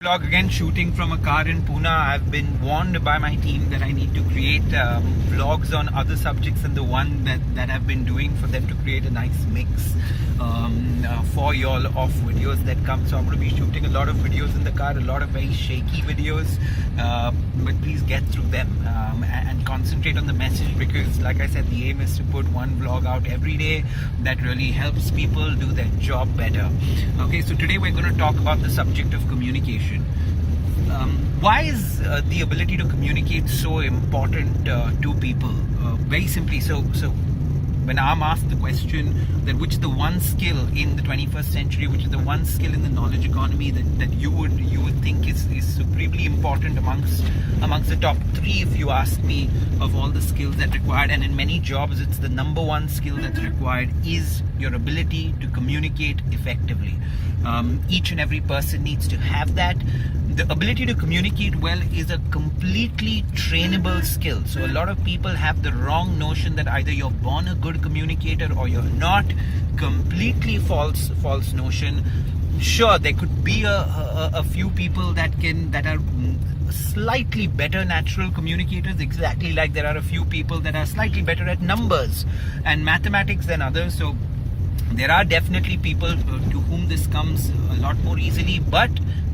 Vlog again, shooting from a car in Pune. I've been warned by my team that I need to create vlogs on other subjects than the one that I've been doing, for them to create a nice mix for y'all of videos that come. So I'm going to be shooting a lot of videos in the car, a lot of very shaky videos, but please get through them and concentrate on the message, because like I said, the aim is to put one vlog out every day that really helps people do their job better. Okay, so today we're going to talk about the subject of communication. Why is the ability to communicate so important to people? Very simply, so when I'm asked the question that which is the one skill in the 21st century, which is the one skill in the knowledge economy that you would think is supremely important amongst the top three, if you ask me, of all the skills that are required, and in many jobs it's the number one skill that's required, is your ability to communicate effectively. Each and every person needs to have that. The ability to communicate well is a completely trainable skill. So a lot of people have the wrong notion that either you're born a good communicator or you're not. Completely false notion. Sure, there could be a few people that are slightly better natural communicators, exactly like there are a few people that are slightly better at numbers and mathematics than others. So there are definitely people to whom this comes a lot more easily, but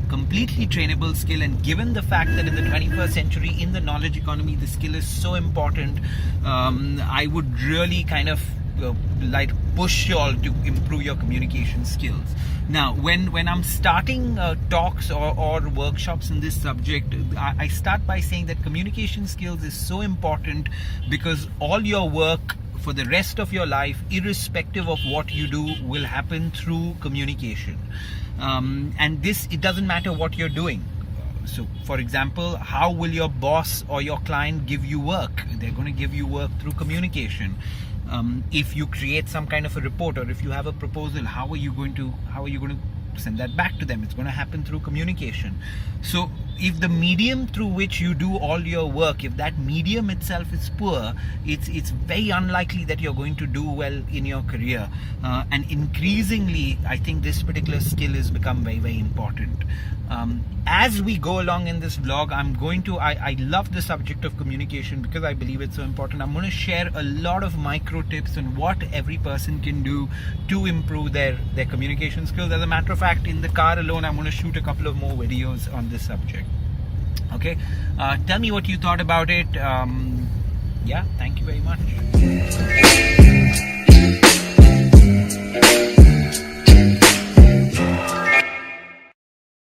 completely trainable skill. And given the fact that in the 21st century, in the knowledge economy, the skill is so important, I would really kind of like push you all to improve your communication skills. Now, when I'm starting talks or workshops in this subject, I start by saying that communication skills is so important, because all your work for the rest of your life, irrespective of what you do, will happen through communication. And this, it doesn't matter what you're doing. So for example, how will your boss or your client give you work? They're going to give you work through communication. If you create some kind of a report, or if you have a proposal, how are you going to send that back to them? It's going to happen through communication. So if the medium through which you do all your work, if that medium itself is poor, it's very unlikely that you're going to do well in your career. And increasingly, I think this particular skill has become very, very important. As we go along in this vlog, I love the subject of communication because I believe it's so important. I'm going to share a lot of micro tips on what every person can do to improve their communication skills. As a matter of fact, in the car alone, I'm going to shoot a couple of more videos on this subject. Okay, tell me what you thought about it. Yeah, thank you very much.